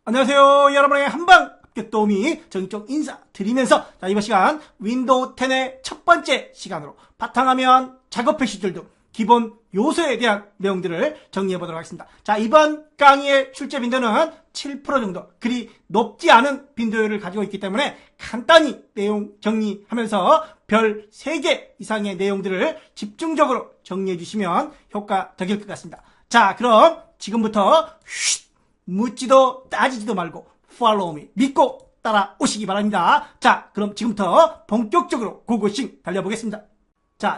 안녕하세요. 여러분의 한방 합격 도우미 정적 인사드리면서 이번 시간 윈도우 10의 첫 번째 시간으로 바탕화면 작업 표시줄 등 기본 요소에 대한 내용들을 정리해 보도록 하겠습니다. 이번 강의의 출제 빈도는 7% 정도, 그리 높지 않은 빈도율을 가지고 있기 때문에 간단히 내용 정리하면서 별 3개 이상의 내용들을 집중적으로 정리해 주시면 효과적일 것 같습니다. 그럼 지금부터 묻지도 따지지도 말고 follow me, 믿고 따라오시기 바랍니다. 그럼 지금부터 본격적으로 고고싱 달려보겠습니다.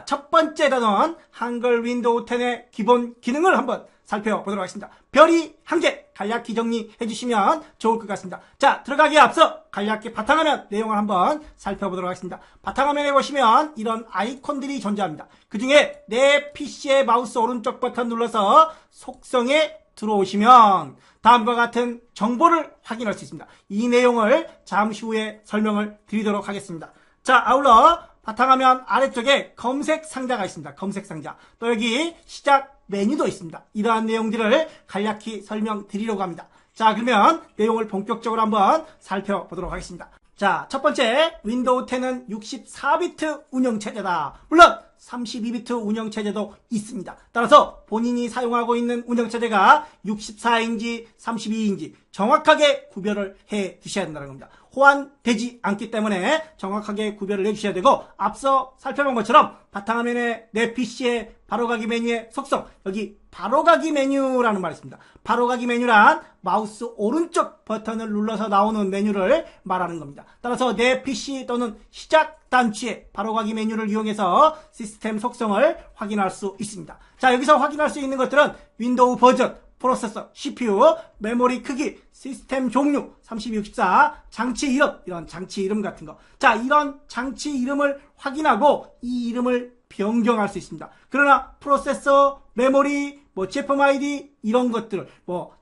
첫 번째 단원 한글 윈도우 10의 기본 기능을 한번 살펴보도록 하겠습니다. 별이 1개 간략히 정리해 주시면 좋을 것 같습니다. 들어가기에 앞서 간략히 바탕화면 내용을 한번 살펴보도록 하겠습니다. 바탕화면에 보시면 이런 아이콘들이 존재합니다. 그 중에 내 PC의 마우스 오른쪽 버튼 눌러서 속성에 들어오시면 다음과 같은 정보를 확인할 수 있습니다. 이 내용을 잠시 후에 설명을 드리도록 하겠습니다. 아울러 바탕화면 아래쪽에 검색 상자가 있습니다. 검색 상자. 또 여기 시작 메뉴도 있습니다. 이러한 내용들을 간략히 설명드리려고 합니다. 그러면 내용을 본격적으로 한번 살펴보도록 하겠습니다. 첫 번째, 윈도우 10은 64비트 운영체제다. 물론 32비트 운영체제도 있습니다. 따라서 본인이 사용하고 있는 운영체제가 64인지 32인지 정확하게 구별을 해 두셔야 된다는 겁니다. 호환되지 않기 때문에 정확하게 구별을 해 주셔야 되고, 앞서 살펴본 것처럼 바탕화면에 내 PC의 바로가기 메뉴의 속성, 여기 바로가기 메뉴라는 말이 있습니다. 바로가기 메뉴란 마우스 오른쪽 버튼을 눌러서 나오는 메뉴를 말하는 겁니다. 따라서 내 PC 또는 시작 단추의 바로가기 메뉴를 이용해서 시스템 속성을 확인할 수 있습니다. 여기서 확인할 수 있는 것들은 윈도우 버전, 프로세서, CPU, 메모리 크기, 시스템 종류, 3264, 장치 이름, 이런 장치 이름 같은 거. 이런 장치 이름을 확인하고 이 이름을 변경할 수 있습니다. 그러나 프로세서, 메모리, 제품 아이디 이런 것들,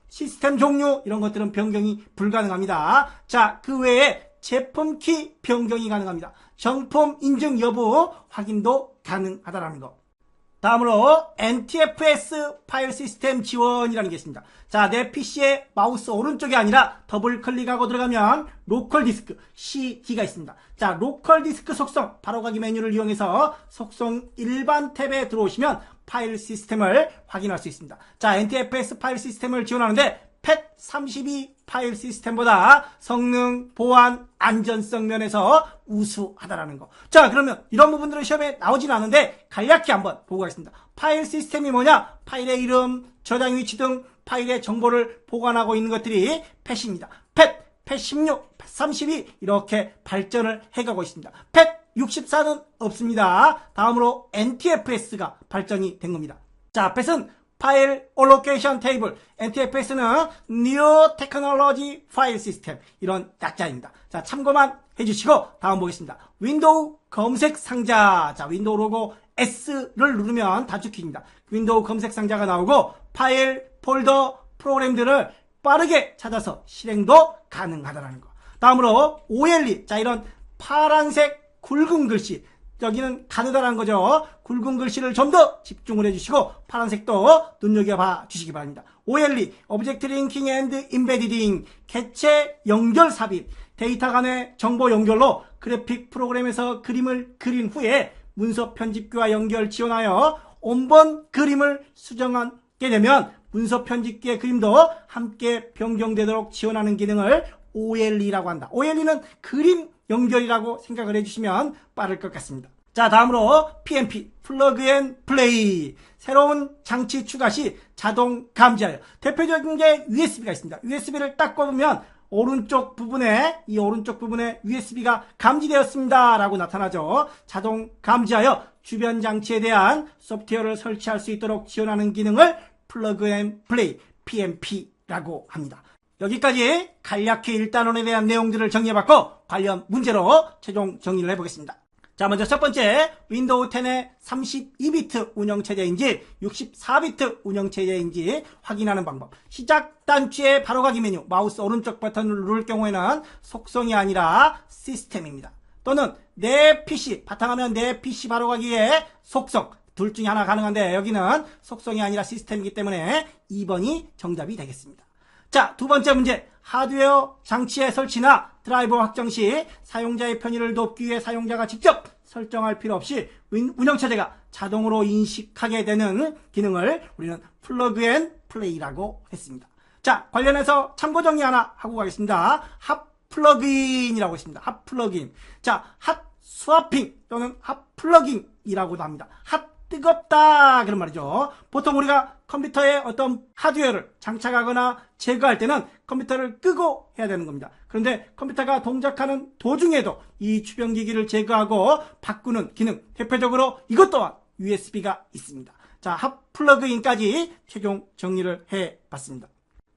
시스템 종류 이런 것들은 변경이 불가능합니다. 그 외에 제품 키 변경이 가능합니다. 정품 인증 여부 확인도 가능하다라는 거. 다음으로 NTFS 파일 시스템 지원이라는 게 있습니다. 내 PC의 마우스 오른쪽이 아니라 더블 클릭하고 들어가면 로컬 디스크 CD가 있습니다. 로컬 디스크 속성 바로가기 메뉴를 이용해서 속성 일반 탭에 들어오시면 파일 시스템을 확인할 수 있습니다. NTFS 파일 시스템을 지원하는데 펫32 파일 시스템보다 성능, 보안, 안전성 면에서 우수하다라는 거. 그러면 이런 부분들은 시험에 나오진 않은데 간략히 한번 보고 가겠습니다. 파일 시스템이 뭐냐? 파일의 이름, 저장 위치 등 파일의 정보를 보관하고 있는 것들이 펫입니다. 펫 16, 펫 32 이렇게 발전을 해가고 있습니다. 펫 64는 없습니다. 다음으로 NTFS가 발전이 된 겁니다. 펫은 파일 Allocation Table, NTFS는 New Technology File System, 이런 약자입니다. 참고만 해주시고 다음 보겠습니다. 윈도우 검색 상자. 윈도우 로고 S를 누르면 단축키입니다. 윈도우 검색 상자가 나오고 파일, 폴더, 프로그램들을 빠르게 찾아서 실행도 가능하다는 거. 다음으로 OLE, 이런 파란색 굵은 글씨, 여기는 가느다라는 거죠. 굵은 글씨를 좀 더 집중을 해주시고 파란색도 눈여겨봐 주시기 바랍니다. OLE, Object Linking and Embedding, 객체 연결 삽입, 데이터 간의 정보 연결로 그래픽 프로그램에서 그림을 그린 후에 문서 편집기와 연결 지원하여 원본 그림을 수정하게 되면 문서 편집기의 그림도 함께 변경되도록 지원하는 기능을 OLE라고 한다. OLE는 그림 연결이라고 생각을 해주시면 빠를 것 같습니다. 다음으로 PNP, 플러그 앤 플레이. 새로운 장치 추가 시 자동 감지하여. 대표적인 게 USB가 있습니다. USB를 딱 꼽으면 오른쪽 부분에 USB가 감지되었습니다 라고 나타나죠. 자동 감지하여 주변 장치에 대한 소프트웨어를 설치할 수 있도록 지원하는 기능을 플러그 앤 플레이, PNP라고 합니다. 여기까지 간략히 1단원에 대한 내용들을 정리해봤고 관련 문제로 최종 정리를 해보겠습니다. 먼저 첫 번째, 윈도우 10의 32비트 운영체제인지 64비트 운영체제인지 확인하는 방법. 시작 단추의 바로가기 메뉴, 마우스 오른쪽 버튼을 누를 경우에는 속성이 아니라 시스템입니다. 또는 내 PC, 바탕화면 내 PC 바로가기의 속성, 둘 중에 하나 가능한데 여기는 속성이 아니라 시스템이기 때문에 2번이 정답이 되겠습니다. 자, 두 번째 문제. 하드웨어 장치의 설치나 드라이버 확정 시 사용자의 편의를 돕기 위해 사용자가 직접 설정할 필요 없이 운영체제가 자동으로 인식하게 되는 기능을 우리는 플러그 앤 플레이라고 했습니다. 자, 관련해서 참고 정리 하나 하고 가겠습니다. 핫 플러그인이라고 했습니다. 핫 플러그인. 자, 핫 스와핑 또는 핫 플러깅이라고도 합니다. 핫 뜨겁다 그런 말이죠. 보통 우리가 컴퓨터에 어떤 하드웨어를 장착하거나 제거할 때는 컴퓨터를 끄고 해야 되는 겁니다. 그런데 컴퓨터가 동작하는 도중에도 이 주변기기를 제거하고 바꾸는 기능, 대표적으로 이것 또한 USB가 있습니다. 자, 핫 플러그인까지 최종 정리를 해봤습니다.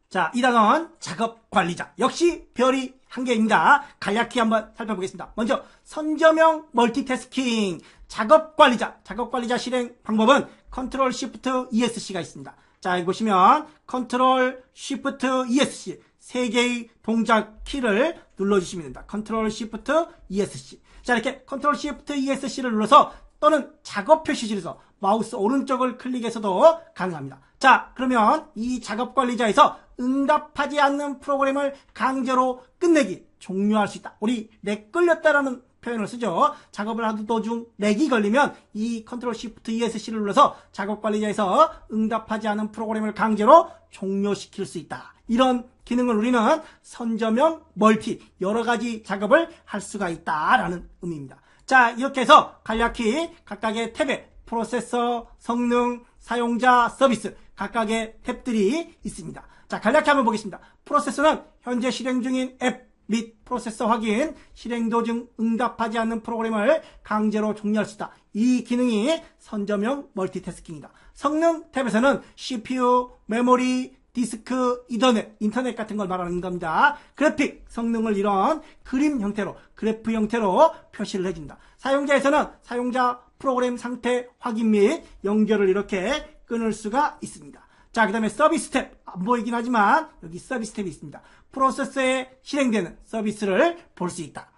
자, 이 단원 작업 관리자. 역시 별이 한 개입니다. 간략히 한번 살펴보겠습니다. 먼저 선저명 멀티태스킹 작업 관리자. 작업 관리자 실행 방법은 컨트롤 시프트 ESC가 있습니다. 자, 여기 보시면 컨트롤 시프트 ESC 세 개의 동작 키를 눌러주시면 됩니다. 컨트롤 시프트 ESC. 자, 이렇게 컨트롤 시프트 ESC를 눌러서 또는 작업 표시줄에서 마우스 오른쪽을 클릭해서도 가능합니다. 자, 그러면 이 작업 관리자에서 응답하지 않는 프로그램을 강제로 끝내기, 종료할 수 있다. 우리 렉 걸렸다라는 표현을 쓰죠. 작업을 하던 도중 렉이 걸리면 이 컨트롤 시프트 ESC를 눌러서 작업 관리자에서 응답하지 않은 프로그램을 강제로 종료시킬 수 있다. 이런 기능을 우리는 선저명 멀티, 여러 가지 작업을 할 수가 있다라는 의미입니다. 자, 이렇게 해서 간략히 각각의 탭에 프로세서, 성능, 사용자, 서비스 각각의 탭들이 있습니다. 자, 간략히 한번 보겠습니다. 프로세서는 현재 실행 중인 앱 및 프로세서 확인, 실행 도중 응답하지 않는 프로그램을 강제로 종료할 수 있다. 이 기능이 선저명 멀티태스킹이다. 성능 탭에서는 CPU, 메모리, 디스크, 이더넷, 인터넷 같은 걸 말하는 겁니다. 그래픽 성능을 이런 그림 형태로, 그래프 형태로 표시를 해준다. 사용자에서는 사용자 프로그램 상태 확인 및 연결을 이렇게 끊을 수가 있습니다. 자, 그 다음에 서비스 탭. 안 보이긴 하지만 여기 서비스 탭이 있습니다. 프로세서에 실행되는 서비스를 볼 수 있다.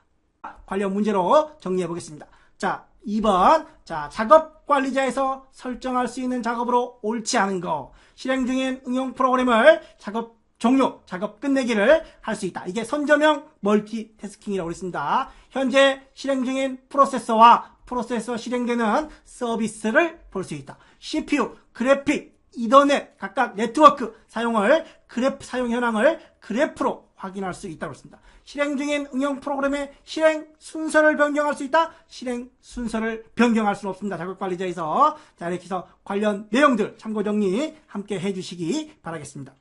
관련 문제로 정리해 보겠습니다. 자, 2번. 자, 작업 관리자에서 설정할 수 있는 작업으로 옳지 않은 거. 실행 중인 응용 프로그램을 작업 종료, 작업 끝내기를 할 수 있다. 이게 선저명 멀티태스킹이라고 했습니다. 현재 실행 중인 프로세서와 프로세서 실행되는 서비스를 볼 수 있다. CPU, 그래픽, 이더넷, 각각 네트워크 사용을 사용 현황을 그래프로 확인할 수 있다고 했습니다. 실행 중인 응용 프로그램의 실행 순서를 변경할 수 있다. 실행 순서를 변경할 수는 없습니다. 작업 관리자에서. 자, 이렇게 해서 관련 내용들 참고 정리 함께 해주시기 바라겠습니다.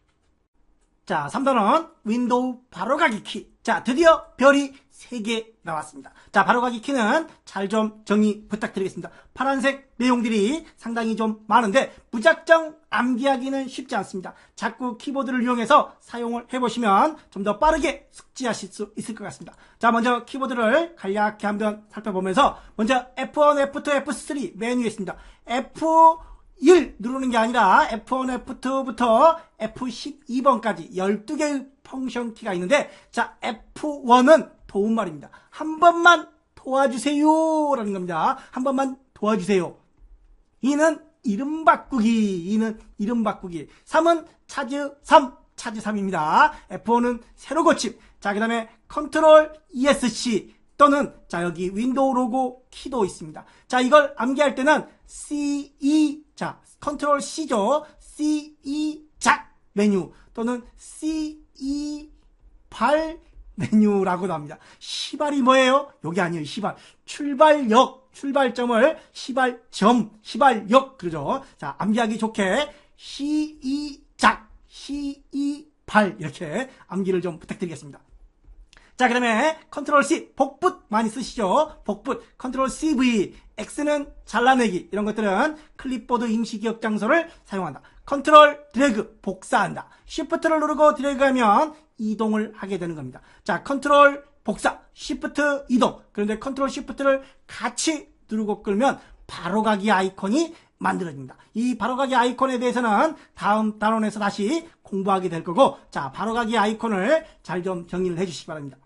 자, 3단원 윈도우 바로가기 키. 자, 드디어 별이 3개 나왔습니다. 자, 바로가기 키는 잘 좀 정의 부탁드리겠습니다. 파란색 내용들이 상당히 좀 많은데 무작정 암기하기는 쉽지 않습니다. 자꾸 키보드를 이용해서 사용을 해보시면 좀 더 빠르게 숙지하실 수 있을 것 같습니다. 자, 먼저 키보드를 간략히 한번 살펴보면서 먼저 F1, F2, F3 메뉴에 있습니다. F1 누르는 게 아니라 F1, F2부터 F12번까지 12개의 펑션 키가 있는데, 자, F1은 도움말입니다. 한 번만 도와주세요 라는 겁니다. 한 번만 도와주세요. 2는 이름 바꾸기. 2는 이름 바꾸기. 3은 차즈 3. 차즈 3입니다. F1은 새로 고침. 자, 그 다음에 컨트롤 ESC 또는 자, 여기 윈도우 로고 키도 있습니다. 자, 이걸 암기할 때는 CE, 자, 컨트롤 C죠. CE 작 메뉴 또는 CE 발 메뉴라고도 합니다. 시발이 뭐예요? 여기 아니에요. 시발. 출발역, 출발점을 시발점, 시발역 그러죠. 자, 암기하기 좋게 시이작, 시이발 이렇게 암기를 좀 부탁드리겠습니다. 자, 그 다음에 컨트롤 C, 복붙 많이 쓰시죠? 복붙, 컨트롤 CV, X는 잘라내기 이런 것들은 클립보드 임시 기억 장소를 사용한다. 컨트롤 드래그, 복사한다. 쉬프트를 누르고 드래그하면 이동을 하게 되는 겁니다. 자, 컨트롤 복사, 쉬프트 이동. 그런데 컨트롤 쉬프트를 같이 누르고 끌면 바로가기 아이콘이 만들어집니다. 이 바로가기 아이콘에 대해서는 다음 단원에서 다시 공부하게 될 거고, 자, 바로가기 아이콘을 잘 좀 정리를 해주시기 바랍니다.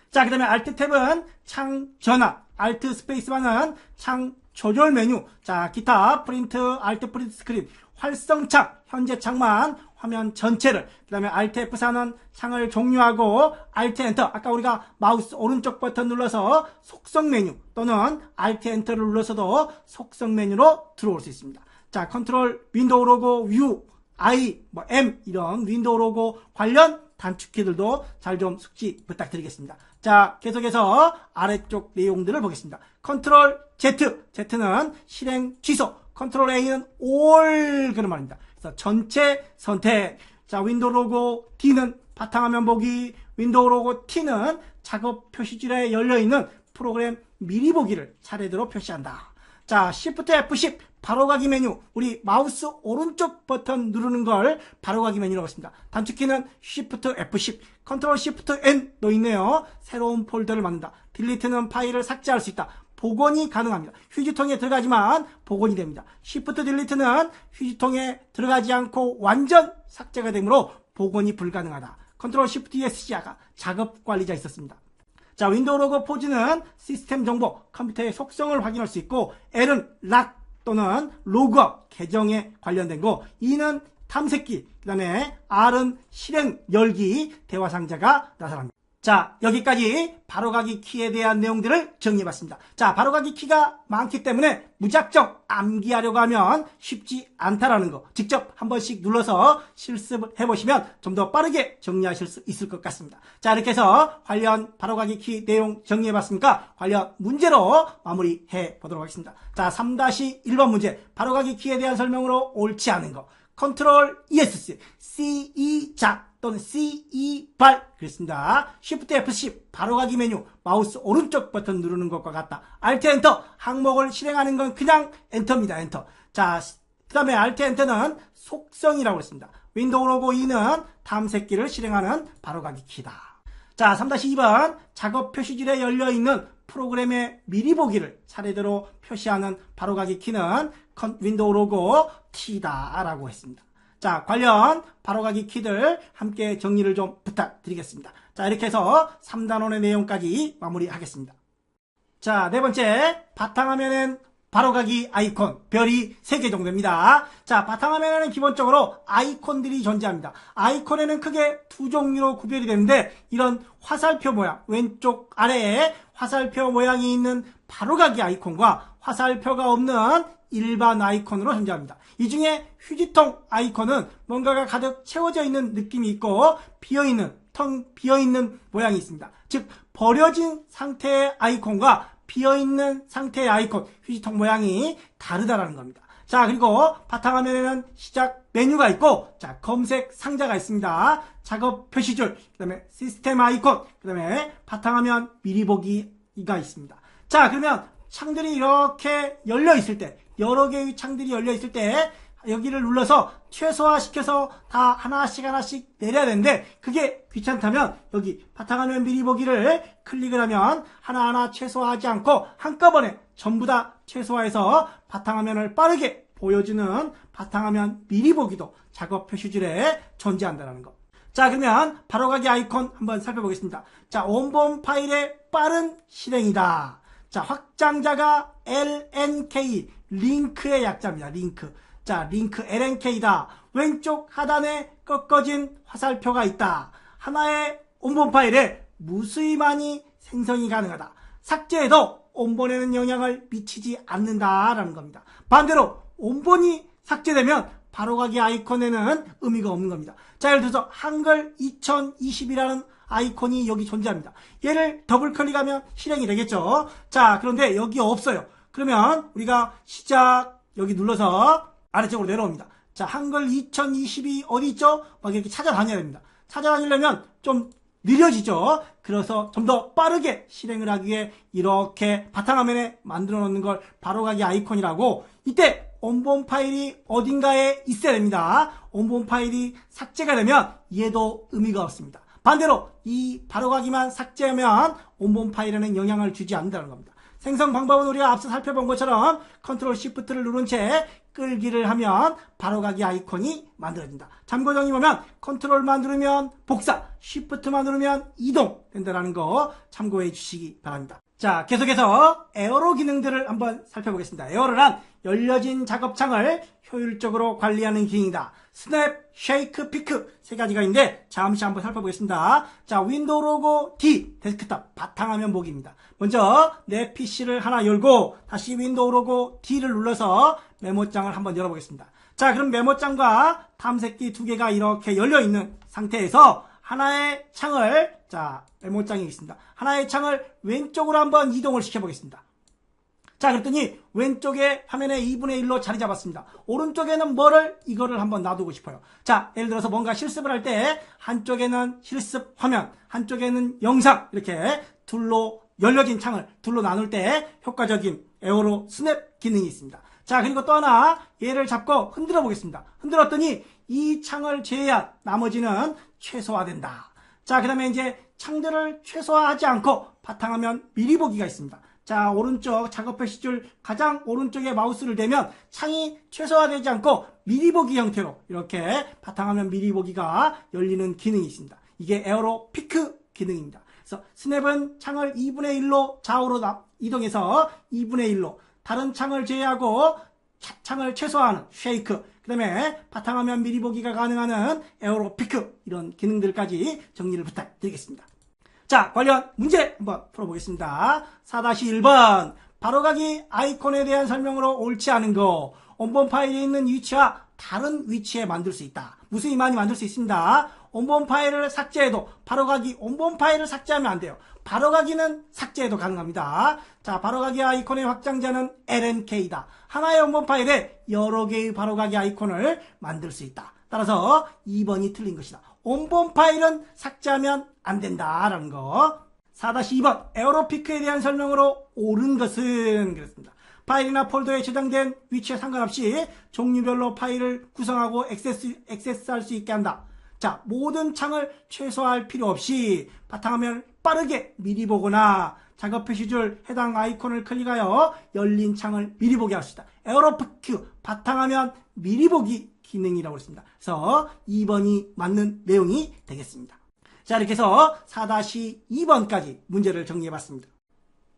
자, 그 다음에 Alt 탭은 창 전환, Alt 스페이스바는 창 조절 메뉴, 자, 기타, 프린트, 알트 프린트 스크린, 활성창, 현재 창만, 화면 전체를, 그 다음에 Alt F4는 창을 종료하고 Alt Enter, 아까 우리가 마우스 오른쪽 버튼 눌러서 속성 메뉴 또는 Alt Enter를 눌러서도 속성 메뉴로 들어올 수 있습니다. 자, 컨트롤, 윈도우 로고, U, I, M 이런 윈도우 로고 관련 단축키들도 잘 좀 숙지 부탁드리겠습니다. 자, 계속해서 아래쪽 내용들을 보겠습니다. 컨트롤 Z, Z는 실행 취소, 컨트롤 A는 all 그런 말입니다. 그래서 전체 선택. 자, 윈도우 로고 D는 바탕화면 보기, 윈도우 로고 T는 작업 표시줄에 열려있는 프로그램 미리 보기를 차례대로 표시한다. 자, Shift F10 바로가기 메뉴, 우리 마우스 오른쪽 버튼 누르는 걸 바로가기 메뉴라고 했습니다. 단축키는 Shift F10, Ctrl Shift N도 있네요. 새로운 폴더를 만든다. 딜리트는 파일을 삭제할 수 있다. 복원이 가능합니다. 휴지통에 들어가지만 복원이 됩니다. Shift 딜리트는 휴지통에 들어가지 않고 완전 삭제가 되므로 복원이 불가능하다. Ctrl Shift ESC가 작업 관리자 있었습니다. 자, 윈도우 로고 포즈는 시스템 정보, 컴퓨터의 속성을 확인할 수 있고, L은 락 또는 로그아웃, 계정에 관련된 거, E는 탐색기, 그 다음에 R은 실행 열기, 대화 상자가 나타납니다. 자, 여기까지 바로가기 키에 대한 내용들을 정리해봤습니다. 자, 바로가기 키가 많기 때문에 무작정 암기하려고 하면 쉽지 않다라는 거 직접 한 번씩 눌러서 실습을 해보시면 좀 더 빠르게 정리하실 수 있을 것 같습니다. 자, 이렇게 해서 관련 바로가기 키 내용 정리해봤으니까 관련 문제로 마무리해 보도록 하겠습니다. 자, 3-1번 문제, 바로가기 키에 대한 설명으로 옳지 않은 거. 컨트롤 ESC, CE 작 또는 CE 발 그랬습니다. Shift F10 바로가기 메뉴, 마우스 오른쪽 버튼 누르는 것과 같다. Alt Enter, 항목을 실행하는 건 그냥 엔터입니다. 엔터. 자, 그 다음에 Alt Enter는 속성이라고 했습니다. 윈도우 로고 E는 탐색기를 실행하는 바로가기 키다. 자, 3-2번 작업 표시줄에 열려있는 프로그램의 미리 보기를 차례대로 표시하는 바로가기 키는 윈도우 로고 T다 라고 했습니다. 자, 관련 바로가기 키들 함께 정리를 좀 부탁드리겠습니다. 자, 이렇게 해서 3단원의 내용까지 마무리하겠습니다. 자, 네 번째, 바탕화면엔 바로가기 아이콘, 별이 3개 정도 됩니다. 자, 바탕화면에는 기본적으로 아이콘들이 존재합니다. 아이콘에는 크게 두 종류로 구별이 되는데, 이런 화살표 모양, 왼쪽 아래에 화살표 모양이 있는 바로가기 아이콘과 화살표가 없는 일반 아이콘으로 존재합니다. 이 중에 휴지통 아이콘은 뭔가가 가득 채워져 있는 느낌이 있고, 텅 비어있는 모양이 있습니다. 즉, 버려진 상태의 아이콘과 비어있는 상태의 아이콘, 휴지통 모양이 다르다라는 겁니다. 자, 그리고 바탕화면에는 시작 메뉴가 있고, 자, 검색 상자가 있습니다. 작업 표시줄, 그 다음에 시스템 아이콘, 그 다음에 바탕화면 미리 보기가 있습니다. 자, 그러면 창들이 이렇게 열려 있을 때, 여러 개의 창들이 열려 있을 때, 여기를 눌러서 최소화시켜서 다 하나씩 내려야 되는데, 그게 귀찮다면 여기 바탕화면 미리 보기를 클릭을 하면 하나하나 최소화하지 않고 한꺼번에 전부 다 최소화해서 바탕화면을 빠르게 보여주는 바탕화면 미리 보기도 작업 표시줄에 존재한다는 거. 자, 그러면 바로가기 아이콘 한번 살펴보겠습니다. 자, 원본 파일의 빠른 실행이다. 자, 확장자가 LNK, 링크의 약자입니다. 링크. 자, 링크 LNK다. 왼쪽 하단에 꺾어진 화살표가 있다. 하나의 원본 파일에 무수히 많이 생성이 가능하다. 삭제해도 원본에는 영향을 미치지 않는다라는 겁니다. 반대로 원본이 삭제되면 바로가기 아이콘에는 의미가 없는 겁니다. 자, 예를 들어서 한글 2020이라는 아이콘이 여기 존재합니다. 얘를 더블 클릭하면 실행이 되겠죠. 자, 그런데 여기 없어요. 그러면 우리가 시작 여기 눌러서 아래쪽으로 내려옵니다. 자, 한글 2020이 어디 있죠? 막 이렇게 찾아다녀야 됩니다. 찾아다니려면 좀 느려지죠. 그래서 좀 더 빠르게 실행을 하기 위해 이렇게 바탕화면에 만들어 놓는 걸 바로가기 아이콘이라고, 이때 원본 파일이 어딘가에 있어야 됩니다. 원본 파일이 삭제가 되면 얘도 의미가 없습니다. 반대로 이 바로가기만 삭제하면 원본 파일에는 영향을 주지 않는다는 겁니다. 생성 방법은 우리가 앞서 살펴본 것처럼 컨트롤 시프트를 누른 채 끌기를 하면 바로가기 아이콘이 만들어진다. 참고정의 보면 컨트롤만 누르면 복사, 시프트만 누르면 이동 된다는 거 참고해 주시기 바랍니다. 자, 계속해서 에어로 기능들을 한번 살펴보겠습니다. 에어로란 열려진 작업창을 효율적으로 관리하는 기능이다. 스냅, 쉐이크, 피크 세 가지가 있는데 잠시 한번 살펴보겠습니다. 자, 윈도우 로고 D 데스크탑 바탕화면 보기입니다. 먼저 내 PC를 하나 열고 다시 윈도우 로고 D를 눌러서 메모장을 한번 열어보겠습니다. 자, 그럼 메모장과 탐색기 두 개가 이렇게 열려있는 상태에서 하나의 창을, 자, 메모장이 있습니다. 하나의 창을 왼쪽으로 한번 이동을 시켜보겠습니다. 자, 그랬더니 왼쪽에 화면에 2분의 1로 자리 잡았습니다. 오른쪽에는 이거를 한번 놔두고 싶어요. 자, 예를 들어서 뭔가 실습을 할 때 한쪽에는 실습 화면, 한쪽에는 영상, 이렇게 둘로 열려진 창을 둘로 나눌 때 효과적인 에어로 스냅 기능이 있습니다. 자, 그리고 또 하나 얘를 잡고 흔들어 보겠습니다. 흔들었더니 이 창을 제외한 나머지는 최소화된다. 자, 그 다음에 이제 창들을 최소화하지 않고 바탕화면 미리 보기가 있습니다. 자, 오른쪽 작업 표시줄 가장 오른쪽에 마우스를 대면 창이 최소화되지 않고 미리 보기 형태로 이렇게 바탕화면 미리 보기가 열리는 기능이 있습니다. 이게 에어로 피크 기능입니다. 그래서 스냅은 창을 2분의 1로 좌우로 이동해서 2분의 1로 다른 창을 제외하고 창을 최소화하는 쉐이크, 그 다음에 바탕화면 미리 보기가 가능한 에어로 피크, 이런 기능들까지 정리를 부탁드리겠습니다. 자, 관련 문제 한번 풀어보겠습니다. 4-1번 바로가기 아이콘에 대한 설명으로 옳지 않은 거. 원본 파일에 있는 위치와 다른 위치에 만들 수 있다. 무수히 많이 만들 수 있습니다. 원본 파일을 삭제해도 바로가기 원본 파일을 삭제하면 안 돼요. 바로가기는 삭제해도 가능합니다. 자, 바로가기 아이콘의 확장자는 LNK다. 하나의 원본 파일에 여러 개의 바로가기 아이콘을 만들 수 있다. 따라서 2번이 틀린 것이다. 원본 파일은 삭제하면 안 된다라는 거. 4-2번 에어로피크에 대한 설명으로 옳은 것은 그렇습니다. 파일이나 폴더에 저장된 위치에 상관없이 종류별로 파일을 구성하고 액세스할 수 있게 한다. 자, 모든 창을 최소화할 필요 없이 바탕화면을 빠르게 미리 보거나 작업 표시줄 해당 아이콘을 클릭하여 열린 창을 미리 보게 할 수 있다. 에어로피크 바탕화면 미리 보기 기능이라고 했습니다. 그래서 2번이 맞는 내용이 되겠습니다. 자, 이렇게 해서 4-2번까지 문제를 정리해봤습니다.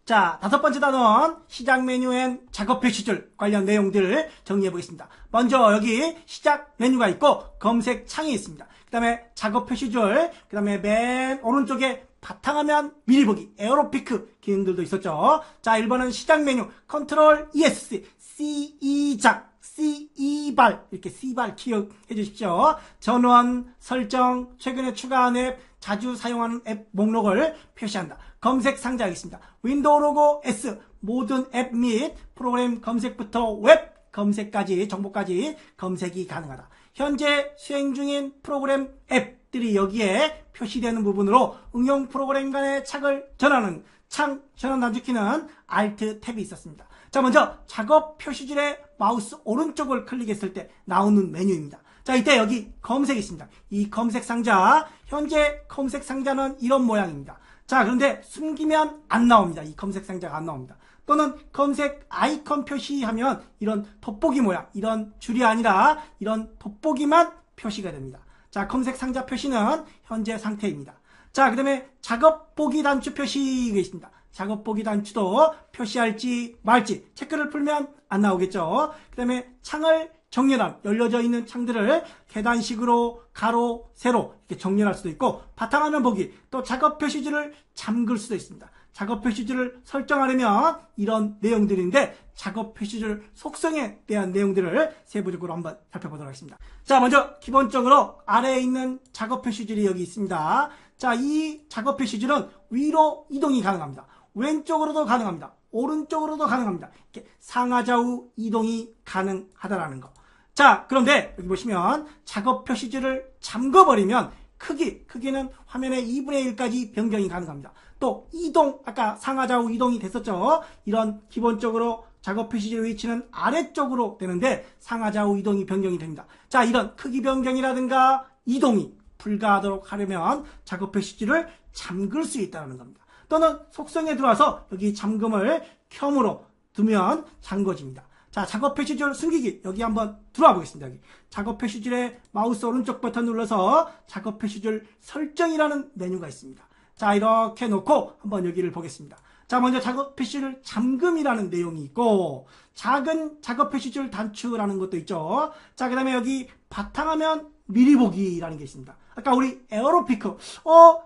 자, 5번째 단원 시작 메뉴엔 작업 표시줄 관련 내용들을 정리해보겠습니다. 먼저 여기 시작 메뉴가 있고 검색 창이 있습니다. 그 다음에 작업 표시줄, 그 다음에 맨 오른쪽에 바탕화면 미리 보기, 에어로피크 기능들도 있었죠. 자, 1번은 시작 메뉴, 컨트롤 ESC, CE작, CE발, 이렇게 C발 기억해 주십시오. 전원, 설정, 최근에 추가한 앱, 자주 사용하는 앱 목록을 표시한다. 검색 상자가 있습니다. 윈도우 로고 S, 모든 앱 및 프로그램 검색부터 웹 검색까지, 정보까지 검색이 가능하다. 현재 수행 중인 프로그램 앱들이 여기에 표시되는 부분으로 응용 프로그램 간의 창을 전하는 창 전환 단축키는 Alt 탭이 있었습니다. 자, 먼저 작업 표시줄의 마우스 오른쪽을 클릭했을 때 나오는 메뉴입니다. 자, 이때 여기 검색이 있습니다. 이 검색 상자, 현재 검색 상자는 이런 모양입니다. 자, 그런데 숨기면 안 나옵니다. 이 검색 상자가 안 나옵니다. 또는 검색 아이콘 표시하면 이런 돋보기 모양, 이런 줄이 아니라 이런 돋보기만 표시가 됩니다. 자, 검색 상자 표시는 현재 상태입니다. 자, 그 다음에 작업 보기 단추 표시가 있습니다. 작업 보기 단추도 표시할지 말지 체크를 풀면 안 나오겠죠. 그 다음에 창을 정렬함, 열려져 있는 창들을 계단식으로 가로, 세로 이렇게 정렬할 수도 있고, 바탕화면 보기, 또 작업 표시줄을 잠글 수도 있습니다. 작업 표시줄을 설정하려면 이런 내용들인데, 작업 표시줄 속성에 대한 내용들을 세부적으로 한번 살펴보도록 하겠습니다. 자, 먼저 기본적으로 아래에 있는 작업 표시줄이 여기 있습니다. 자, 이 작업 표시줄은 위로 이동이 가능합니다. 왼쪽으로도 가능합니다. 오른쪽으로도 가능합니다. 이렇게 상하좌우 이동이 가능하다라는 거. 자, 그런데 여기 보시면 작업 표시줄을 잠궈버리면 크기는 화면의 2분의 1까지 변경이 가능합니다. 또 이동, 아까 상하좌우 이동이 됐었죠. 이런 기본적으로 작업 표시줄 위치는 아래쪽으로 되는데 상하좌우 이동이 변경이 됩니다. 자, 이런 크기 변경이라든가 이동이 불가하도록 하려면 작업 표시줄을 잠글 수 있다는 겁니다. 또는 속성에 들어와서 여기 잠금을 켬으로 두면 잠궈집니다. 자, 작업 표시줄 숨기기, 여기 한번 들어와 보겠습니다. 여기 작업 표시줄에 마우스 오른쪽 버튼 눌러서 작업 표시줄 설정이라는 메뉴가 있습니다. 자, 이렇게 놓고 한번 여기를 보겠습니다. 자, 먼저 작업 표시줄 잠금이라는 내용이 있고, 작은 작업 표시줄 단추라는 것도 있죠. 자, 그 다음에 여기 바탕화면 미리 보기라는 게 있습니다. 아까 우리 에어로피크,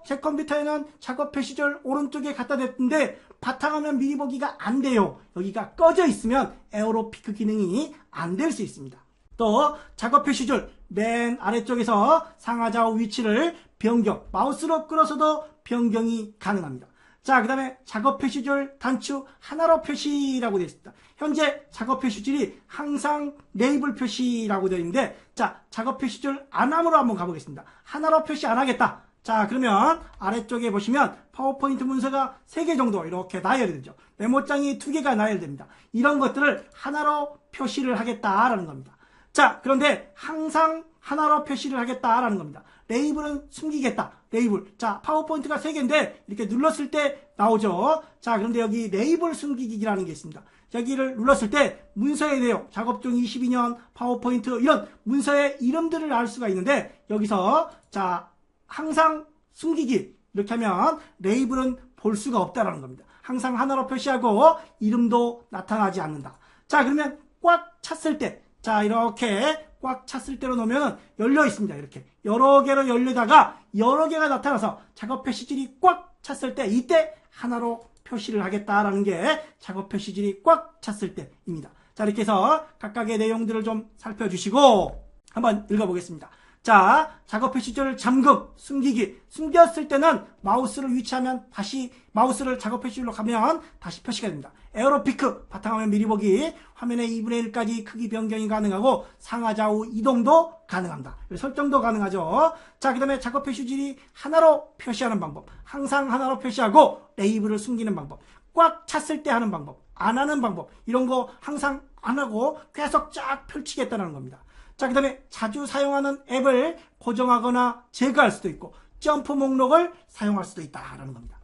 제 컴퓨터에는 작업 표시줄 오른쪽에 갖다 댔는데 바탕화면 미리 보기가 안 돼요. 여기가 꺼져 있으면 에어로피크 기능이 안 될 수 있습니다. 또 작업 표시줄 맨 아래쪽에서 상하좌우 위치를 변경, 마우스로 끌어서도 변경이 가능합니다. 자, 그 다음에 작업 표시줄 단추 하나로 표시라고 되어 있습니다. 현재 작업 표시줄이 항상 레이블 표시라고 되어 있는데, 자, 작업 표시줄 안함으로 한번 가보겠습니다. 하나로 표시 안 하겠다. 자, 그러면 아래쪽에 보시면 파워포인트 문서가 3개 정도 이렇게 나열이 되죠. 메모장이 2개가 나열됩니다. 이런 것들을 하나로 표시를 하겠다라는 겁니다. 자, 그런데 항상 하나로 표시를 하겠다라는 겁니다. 레이블은 숨기겠다. 레이블. 자, 파워포인트가 3개인데 이렇게 눌렀을 때 나오죠. 자, 그런데 여기 레이블 숨기기라는 게 있습니다. 여기를 눌렀을 때 문서의 내용, 작업 중 22년, 파워포인트 이런 문서의 이름들을 알 수가 있는데, 여기서 자, 항상 숨기기 이렇게 하면 레이블은 볼 수가 없다라는 겁니다. 항상 하나로 표시하고 이름도 나타나지 않는다. 자, 그러면 꽉 찼을 때, 자, 이렇게 꽉 찼을 때로 놓으면 열려 있습니다. 이렇게 여러 개로 열리다가 여러 개가 나타나서 작업 표시줄이 꽉 찼을 때, 이때 하나로 표시를 하겠다라는 게 작업 표시줄이 꽉 찼을 때입니다. 자, 이렇게 해서 각각의 내용들을 좀 살펴주시고 한번 읽어보겠습니다. 자, 작업 표시줄 잠금, 숨기기. 숨겼을 때는 마우스를 위치하면 다시 마우스를 작업 표시줄로 가면 다시 표시가 됩니다. 에어로피크, 바탕화면 미리 보기, 화면의 2분의 1까지 크기 변경이 가능하고 상하좌우 이동도 가능합니다. 설정도 가능하죠. 자, 그 다음에 작업 표시줄이 하나로 표시하는 방법, 항상 하나로 표시하고 레이블을 숨기는 방법, 꽉 찼을 때 하는 방법, 안 하는 방법, 이런 거 항상 안 하고 계속 쫙 펼치겠다는 겁니다. 자, 그 다음에 자주 사용하는 앱을 고정하거나 제거할 수도 있고 점프 목록을 사용할 수도 있다라는 겁니다.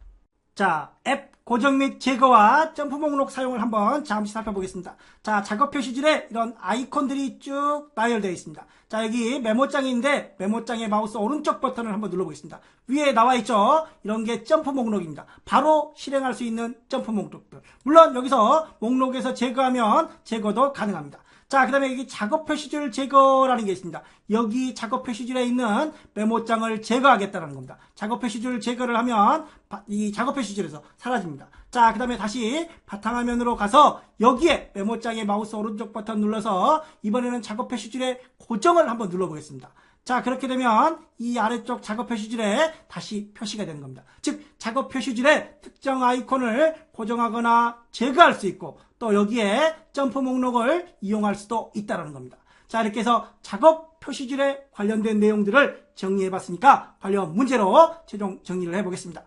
자, 앱 고정 및 제거와 점프 목록 사용을 한번 잠시 살펴보겠습니다. 자, 작업 표시줄에 이런 아이콘들이 쭉 나열되어 있습니다. 자, 여기 메모장이 있는데 메모장의 마우스 오른쪽 버튼을 한번 눌러보겠습니다. 위에 나와 있죠? 이런 게 점프 목록입니다. 바로 실행할 수 있는 점프 목록들. 물론 여기서 목록에서 제거하면 제거도 가능합니다. 자, 그 다음에 여기 작업 표시줄 제거라는 게 있습니다. 여기 작업 표시줄에 있는 메모장을 제거하겠다는 겁니다. 작업 표시줄 제거를 하면 이 작업 표시줄에서 사라집니다. 자, 그 다음에 다시 바탕화면으로 가서 여기에 메모장의 마우스 오른쪽 버튼 눌러서 이번에는 작업 표시줄에 고정을 한번 눌러보겠습니다. 자, 그렇게 되면 이 아래쪽 작업 표시줄에 다시 표시가 되는 겁니다. 즉, 작업 표시줄에 특정 아이콘을 고정하거나 제거할 수 있고 또 여기에 점프 목록을 이용할 수도 있다는 겁니다. 자, 이렇게 해서 작업 표시줄에 관련된 내용들을 정리해봤으니까 관련 문제로 최종 정리를 해보겠습니다.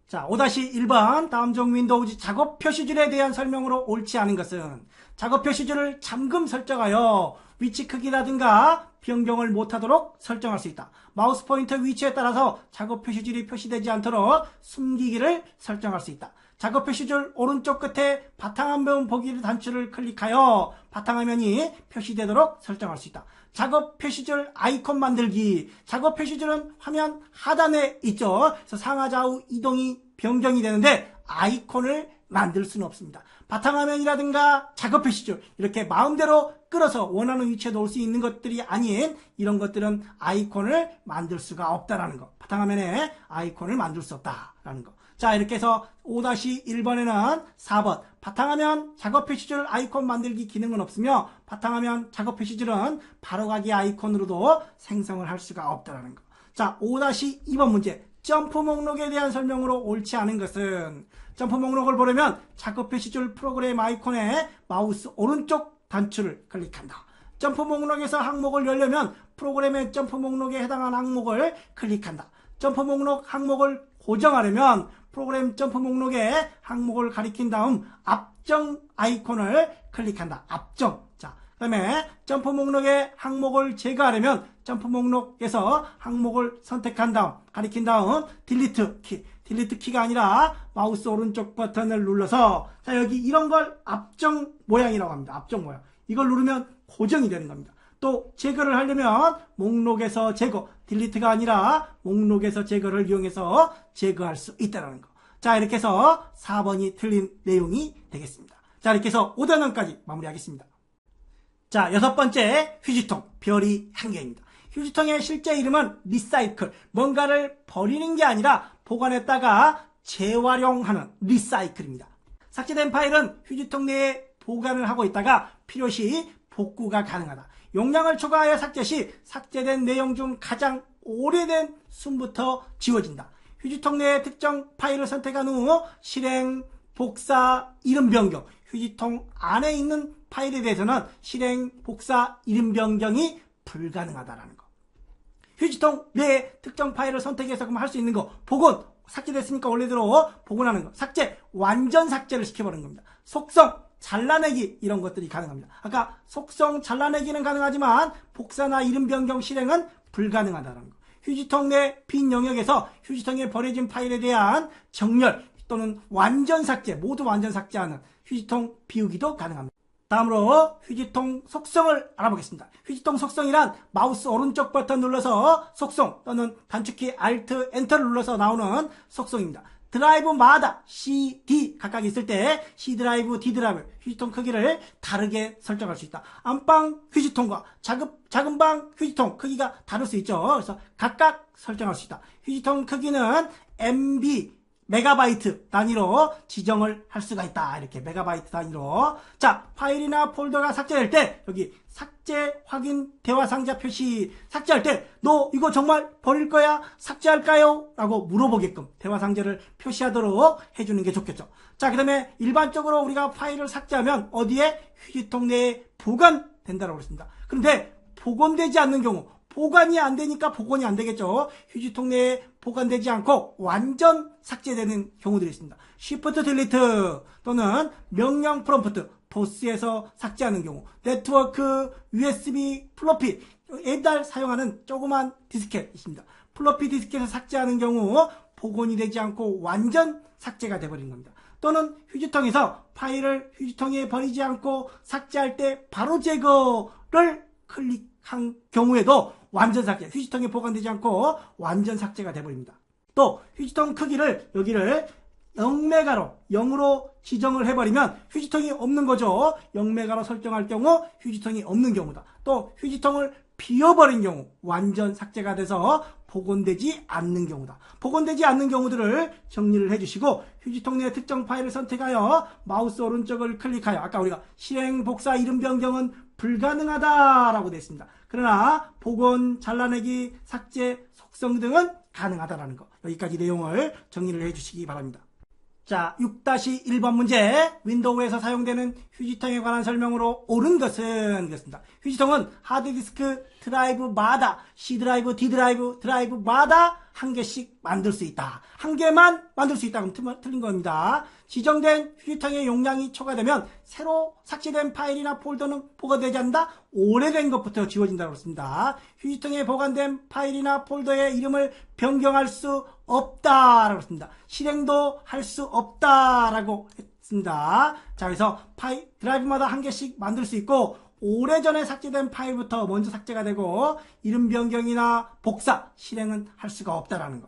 자, 5-1번 다음 중 윈도우즈 작업 표시줄에 대한 설명으로 옳지 않은 것은 작업 표시줄을 잠금 설정하여 위치 크기라든가 변경을 못하도록 설정할 수 있다. 마우스 포인터 위치에 따라서 작업 표시줄이 표시되지 않도록 숨기기를 설정할 수 있다. 작업 표시줄 오른쪽 끝에 바탕화면 보기 단추를 클릭하여 바탕화면이 표시되도록 설정할 수 있다. 작업 표시줄 아이콘 만들기. 작업 표시줄은 화면 하단에 있죠. 그래서 상하좌우 이동이 변경이 되는데 아이콘을 만들 수는 없습니다. 바탕화면이라든가 작업 표시줄 이렇게 마음대로 끌어서 원하는 위치에 놓을 수 있는 것들이 아닌 이런 것들은 아이콘을 만들 수가 없다라는 거. 바탕화면에 아이콘을 만들 수 없다라는 거. 자, 이렇게 해서 5-1번에는 4번 바탕화면 작업 표시줄 아이콘 만들기 기능은 없으며 바탕화면 작업 표시줄은 바로가기 아이콘으로도 생성을 할 수가 없다는 거. 자, 5-2번 문제 점프 목록에 대한 설명으로 옳지 않은 것은 점프 목록을 보려면 작업 표시줄 프로그램 아이콘에 마우스 오른쪽 단추를 클릭한다. 점프 목록에서 항목을 열려면 프로그램의 점프 목록에 해당하는 항목을 클릭한다. 점프 목록 항목을 고정하려면 프로그램 점프 목록에 항목을 가리킨 다음 앞정 아이콘을 클릭한다. 앞정. 자, 그 다음에 점프 목록에 항목을 제거하려면 점프 목록에서 항목을 선택한 다음 가리킨 다음 딜리트 키. 딜리트 키가 아니라 마우스 오른쪽 버튼을 눌러서 자, 여기 이런 걸 앞정 모양이라고 합니다. 앞정 모양. 이걸 누르면 고정이 되는 겁니다. 또 제거를 하려면 목록에서 제거, 딜리트가 아니라 목록에서 제거를 이용해서 제거할 수 있다는 거. 자, 이렇게 해서 4번이 틀린 내용이 되겠습니다. 자, 이렇게 해서 5단원까지 마무리하겠습니다. 자, 6번째 휴지통 별이 1개입니다. 휴지통의 실제 이름은 리사이클, 뭔가를 버리는 게 아니라 보관했다가 재활용하는 리사이클입니다. 삭제된 파일은 휴지통 내에 보관을 하고 있다가 필요시 복구가 가능하다. 용량을 초과하여 삭제 시 삭제된 내용 중 가장 오래된 순부터 지워진다. 휴지통 내에 특정 파일을 선택한 후 실행, 복사, 이름 변경, 휴지통 안에 있는 파일에 대해서는 실행, 복사, 이름 변경이 불가능하다라는 거. 휴지통 내에 특정 파일을 선택해서 그럼 할 수 있는 거, 복원, 삭제됐으니까 원래대로 복원하는 거, 삭제, 완전 삭제를 시켜버리는 겁니다. 속성, 잘라내기 이런 것들이 가능합니다. 아까 속성 잘라내기는 가능하지만 복사나 이름 변경 실행은 불가능하다는 거. 휴지통 내 빈 영역에서 휴지통에 버려진 파일에 대한 정렬 또는 완전 삭제, 모두 완전 삭제하는 휴지통 비우기도 가능합니다. 다음으로 휴지통 속성을 알아보겠습니다. 휴지통 속성이란 마우스 오른쪽 버튼 눌러서 속성 또는 단축키 Alt, Enter를 눌러서 나오는 속성입니다. 드라이브마다 C, D 각각 있을 때 C 드라이브, D 드라이브 휴지통 크기를 다르게 설정할 수 있다. 안방 휴지통과 작은 방 휴지통 크기가 다를 수 있죠. 그래서 각각 설정할 수 있다. 휴지통 크기는 MB 메가바이트 단위로 지정을 할 수가 있다. 이렇게 메가바이트 단위로. 자, 파일이나 폴더가 삭제될 때 여기 삭제 확인 대화 상자 표시, 삭제할 때 너 이거 정말 버릴 거야? 삭제할까요? 라고 물어보게끔 대화 상자를 표시하도록 해주는 게 좋겠죠. 자, 그 다음에 일반적으로 우리가 파일을 삭제하면 어디에? 휴지통 내에 보관된다고 했습니다. 그런데 복원되지 않는 경우, 보관이 안 되니까 복원이 안 되겠죠. 휴지통 내에 보관되지 않고 완전 삭제되는 경우들이 있습니다. Shift Delete 또는 명령 프롬프트, 도스에서 삭제하는 경우, 네트워크, USB, 플로피, 옛날 사용하는 조그만 디스켓 있습니다. 플로피 디스켓에서 삭제하는 경우 복원이 되지 않고 완전 삭제가 되어버리는 겁니다. 또는 휴지통에서 파일을 휴지통에 버리지 않고 삭제할 때 바로 제거를 클릭한 경우에도 완전 삭제, 휴지통에 보관되지 않고 완전 삭제가 되어버립니다. 또 휴지통 크기를 여기를 0메가로 0으로 지정을 해버리면 휴지통이 없는 거죠. 0메가로 설정할 경우 휴지통이 없는 경우다. 또 휴지통을 비워버린 경우 완전 삭제가 돼서 복원되지 않는 경우다. 복원되지 않는 경우들을 정리를 해주시고 휴지통 내 특정 파일을 선택하여 마우스 오른쪽을 클릭하여 아까 우리가 실행, 복사, 이름 변경은 불가능하다라고 되어 있습니다. 그러나 복원, 잘라내기, 삭제, 속성 등은 가능하다라는 거. 여기까지 내용을 정리를 해주시기 바랍니다. 자, 6-1번 문제. 윈도우에서 사용되는 휴지통에 관한 설명으로 옳은 것은 이렇습니다. 휴지통은 하드디스크 드라이브마다 C 드라이브, D 드라이브, 드라이브마다 한 개씩 만들 수 있다. 한 개만 만들 수 있다. 그럼 틀린 겁니다. 지정된 휴지통의 용량이 초과되면 새로 삭제된 파일이나 폴더는 보관되지 않는다. 오래된 것부터 지워진다고 했습니다. 휴지통에 보관된 파일이나 폴더의 이름을 변경할 수 없다라고 했습니다. 실행도 할 수 없다라고 했습니다. 자, 그래서 드라이브마다 한 개씩 만들 수 있고 오래전에 삭제된 파일부터 먼저 삭제가 되고 이름 변경이나 복사, 실행은 할 수가 없다라는 거.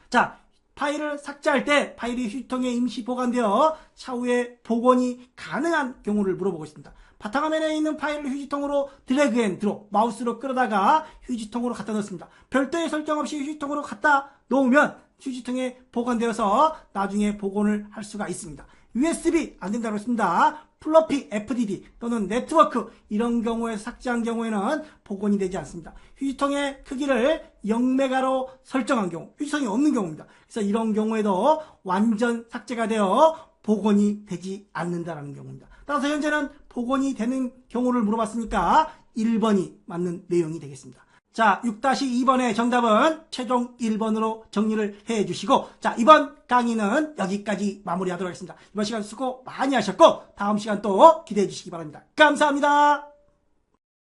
자, 파일을 삭제할 때 파일이 휴지통에 임시 보관되어 차후에 복원이 가능한 경우를 물어보고 있습니다. 바탕화면에 있는 파일을 휴지통으로 드래그 앤 드롭, 마우스로 끌어다가 휴지통으로 갖다 넣습니다. 별도의 설정 없이 휴지통으로 갖다 놓으면 휴지통에 보관되어서 나중에 복원을 할 수가 있습니다. USB 안 된다고 했습니다. 플로피, FDD 또는 네트워크 이런 경우에 삭제한 경우에는 복원이 되지 않습니다. 휴지통의 크기를 0메가로 설정한 경우, 휴지통이 없는 경우입니다. 그래서 이런 경우에도 완전 삭제가 되어 복원이 되지 않는다는 경우입니다. 따라서 현재는 복원이 되는 경우를 물어봤으니까 1번이 맞는 내용이 되겠습니다. 자, 6-2번의 정답은 최종 1번으로 정리를 해주시고, 자, 이번 강의는 여기까지 마무리하도록 하겠습니다. 이번 시간 수고 많이 하셨고 다음 시간 또 기대해 주시기 바랍니다. 감사합니다.